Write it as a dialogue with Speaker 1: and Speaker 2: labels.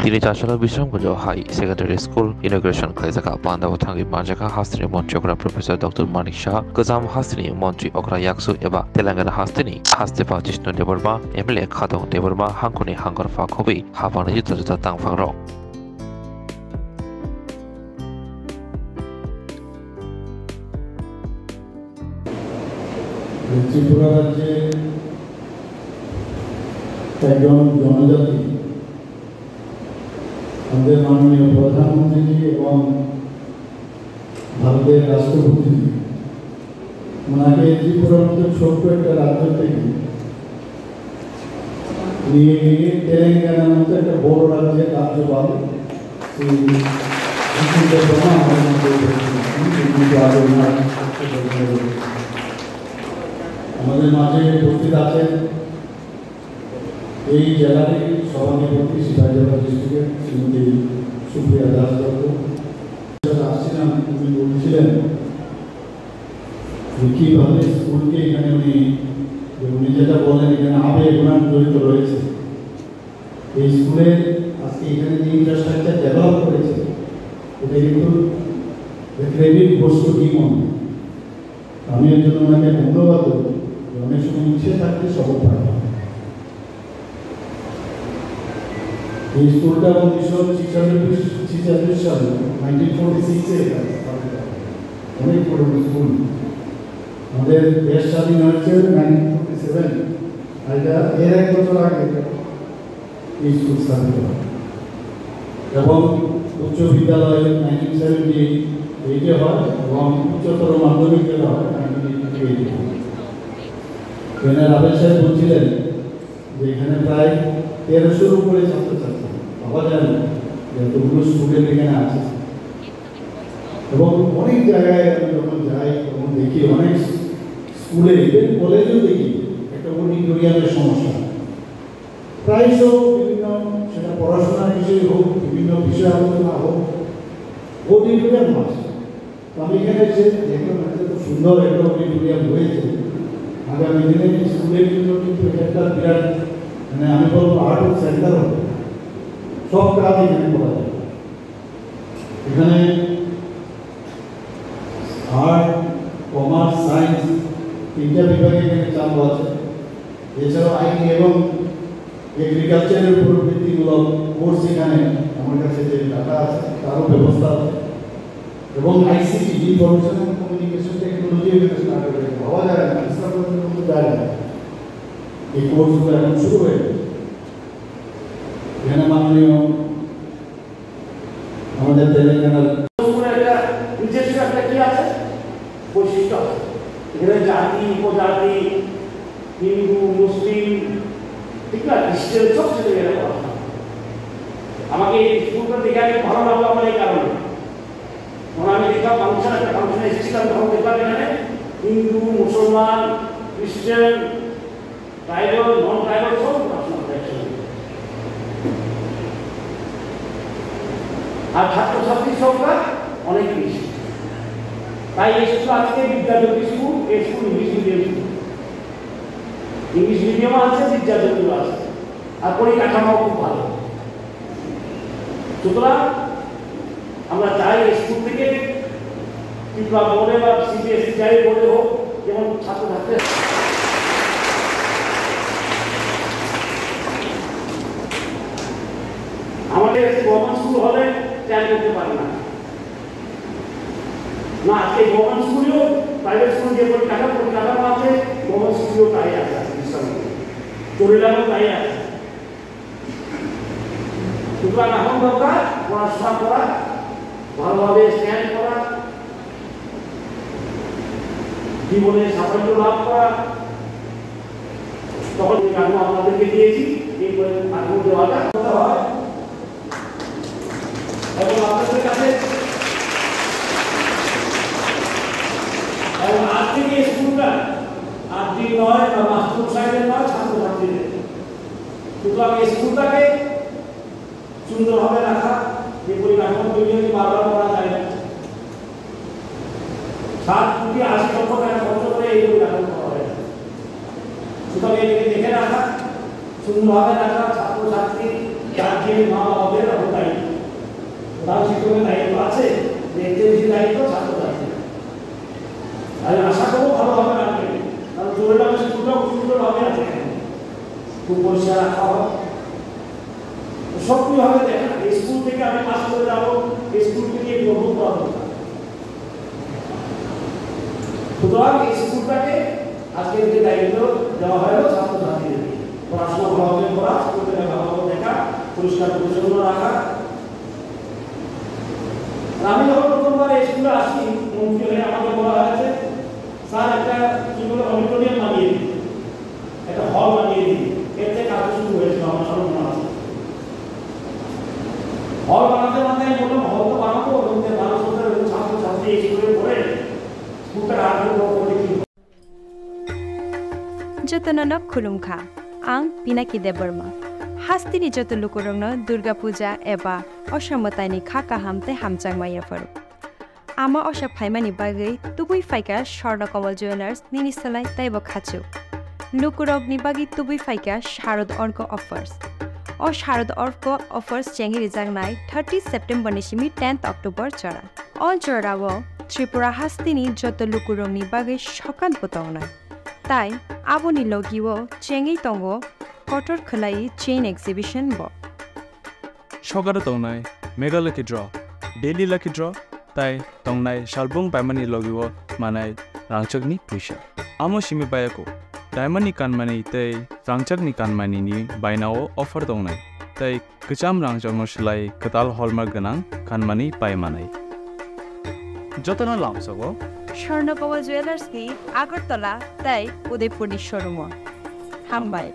Speaker 1: Dini Chashala Bishamgujo High Secondary School Inauguration Kaizaka Panda Watangi Majaka Hastini Montreal Professor Dr. Manik Shah Gazam Hastini Montri Okra Yaksu Eba Telangana Hastini Hastepa Jishnu Deborma Emile Khadong Deborma Hankuni Hangar Fakhobi Havana Jutta Tang Fangro
Speaker 2: Tripura রাজ্যে একজন জনজাতি আমাদের মাননীয় প্রধানমন্ত্রী এবং ভারতের রাষ্ট্রপতি ওনাকে ত্রিপুরার মতো ছোট্ট একটা রাজ্য থেকে নিয়ে গিয়ে তেলেঙ্গানার মতো একটা বড় রাজ্যের রাজ্যপাল আমাদের মাঝে উপস্থিত আছেন এই জেলারই সভাপতি সিরাজগঞ্জ ডিস্ট্রিক্টের শ্রীমতী সুপ্রিয়া দাস দত্ত আসছিলাম। উনি বলছিলেন যে কীভাবে স্কুলকে এখানে উনি যেটা বলেন এখানে আবেগ গুণান জড়িত রয়েছে। এই স্কুলে আজকে এখানে যে ইনফ্রাস্ট্রাকচার ডেভেলপ করেছে এটা কিন্তু ক্রেডিট বস্তু কি মনে আমি এর জন্য ওনাকে ধন্যবাদ দেব। অনেক সময় ইচ্ছে থাকতে সফল পায় এই স্কুলটা 1946 সালে 1946-এ অনেক পুরনো স্কুল। আমাদের দেশ স্বাধীন হয়েছে 1947 এটা এর এক বছর আগে এই স্কুল স্থাপিত হয় এবং উচ্চ বিদ্যালয় 1978-এ হয় এবং উচ্চতর মাধ্যমিক দেওয়া হয় 1988-এ। রাবেল সাহেব বলছিলেন যে এখানে প্রায় 1300-এর উপরে ছাত্রছাত্রী পাওয়া যায় না, যতগুলো স্টুডেন্ট এখানে আছে এবং অনেক জায়গায় আমি যখন যাই তখন দেখি অনেক স্কুলে কলেজেও দেখি একটা অডিটোরিয়ামের সমস্যা প্রায়শ বিভিন্ন সেটা পড়াশোনার বিষয় হোক বিভিন্ন বিষয় আলোচনা হোক অডিটোরিয়াম আছে। তো আমি এখানে এসে দেখলাম খুব সুন্দর একটা অডিটোরিয়াম হয়েছে। আগামী দিনে স্কুলের জন্য কিন্তু একটা বিরাট আমি বলবো আর্ট সেন্টার হবে, সব কাজ এখানে করা যাবে। এখানে আর্ট কমার্স সায়েন্স তিনটা বিভাগে এখানে চালু আছে। এছাড়াও আইন এবং এগ্রিকালচারের উপর ভিত্তিমূলক কোর্স এখানে আমার কাছে যে ডাটা আছে তারও ব্যবস্থা আছে এবং ICT information and communication technology এখানে পাওয়া যায় না, যায় না। এই কোর্সগুলো এখন শুরু হয়ে গেছে। এখানে মাননীয় আমাদের তেলেঙ্গানার
Speaker 3: নিজস্ব একটা কি আছে বৈশিষ্ট্য আছে। এখানে জাতি উপজাতি হিন্দু মুসলিম ঠিক না খ্রিস্টান সব ছেলে মেয়েরা পড়াশোনা। আমাকে এই স্কুলটা দেখে আমি ভালো লাগলো আমার এই কারণে আমি দেখলাম একটা ফাংশনে এসেছিলাম তখন দেখলাম এখানে হিন্দু মুসলমান খ্রিস্টান ট্রাইবাল নন ট্রাইবাল সব পড়াশোনা করে একসঙ্গে। আর ছাত্রছাত্রীর সংখ্যা অনেক বেশি। তাই এই স্কুল আজকে বিদ্যাজ্যোতি স্কুল, এই school English medium school. English medium আছে, বিদ্যাজ্যোতিও আছে, আর পরিকাঠামো খুব ভালো। সুতরাং আমরা চাই এই স্কুল থেকে ত্রিপুরা বোর্ডে বা সিবিএসই যাই বোর্ডে হোক যেমন ছাত্রছাত্রী আমাদের গভর্নমেন্ট স্কুল হলে ট্যাগ করতে পারে না। আজকে গভর্নমেন্ট স্কুলেও প্রাইভেট স্কুল যে পরিকাঠামো আছে গভর্নমেন্ট স্কুলেও তাই আছে, চরিলামও তাই আছে। সুতরাং এখন দরকার পড়াশোনা করা, ভালোভাবে স্ট্যান্ড করা, জীবনে সাফল্য লাভ করা। তখন কাঠামো আপনাদেরকে দিয়েছি, এই কাঠামো দেওয়াটা করতে হয় এবং আপনাদের কাছে এবং আজ থেকে স্কুলটা আর্থিক নয় বা মাস্টার সাহেবের নয়, ছাত্রছাত্রীদের। সুতরাং এই স্কুলটাকে সুন্দরভাবে রাখা, এই পরিকাঠামো তৈরি বারবার করা যায় না। 7 কোটি 80 লক্ষ টাকা খরচ করে এই পরিকাঠামো করা হয়। সুতরাং এটাকে দেখে রাখা, সুন্দরভাবে রাখা, ছাত্রছাত্রী গার্জিয়ান মা বাবাদের প্রধান শিক্ষকের দায়িত্ব আছে যে এতে বেশি দায়িত্ব ছাত্রছাত্রী। আমি আশা করবো ভালোভাবে রাখবে, কারণ চোরটাকে স্কুলটাও সুন্দরভাবে আছে, খুব পরিষ্কার রাখা হয়, সক্রিয়ভাবে দেখা। এই স্কুল থেকে আমি পাস করে যাবো, এই স্কুল থেকে গ্রহণ করা দরকার। সুতরাং এই স্কুলটাকে আজকে যে দায়িত্ব দেওয়া হলো ছাত্রছাত্রীদের, পড়াশোনা ভালোভাবে করা, স্কুলটাকে ভালোভাবে দেখা, পরিষ্কার পরিচ্ছন্ন রাখা। আমি যখন প্রথমবার এই স্কুলে আসি, মন্ত্রী হয়ে আমাকে বলা হয়েছে স্যার একটা কি বলে অডিটোরিয়াম বানিয়ে দিন, একটা হল বানিয়ে দিন। এতে কাজ শুরু হয়েছিল আমার সব মনে আছে। হল বানাতে বানাতে আমি বললাম হল তো বানাবো, মানুষ ছাত্রছাত্রী এই স্কুলে পড়ে স্কুলটা আরো করে কি
Speaker 4: जतन खुलुमखा आं पिनाकी देबर्मा हास्तिनि जत लुकुरंग दुर्गा पूजा एबा असमतानि खाका हामते हामचांगमाया फरु आमा अशा फाइमानि बागै तुबुई फाइका स्वर्ण कमल ज्वेलार्स निनिसलाय ताइबो खाचु लुकुरंगनि बागै तुबुई फाइका शारद अर्क अफर्स ओ शारद अर्क अफर्स चेंगिरि जांगनाय 30 सेप्टेम्बर निसिमि 10 अक्टोबर चरा अल चरावो त्रिपुरा हास्तिनि जत लुकुरंगनि बागै सकान बतावनाय ताई आबोनि लगिवो चेंगि तंगो कटर खलाई चेन एक्सिबिशन बो
Speaker 5: सगार तंगनाय mega lucky draw daily lucky draw ताई तंगनाय शालबुंग पाइमानि लगिवो मानाय रांचकनि पैसा आमो सिमि बायाको डायमंडनि कानमानि तै रांचकनि कानमानिनि बायनाव अफर तंगनाय तै गचाम रांचकनो सिलाय कताल हलमार्क गोनां कानमानि पाइमानाय जतना लामसगो
Speaker 4: स्वर्ण कमल ज्वेलर्स की आगरतला ताई उदयपुर शोरूम हामबाय।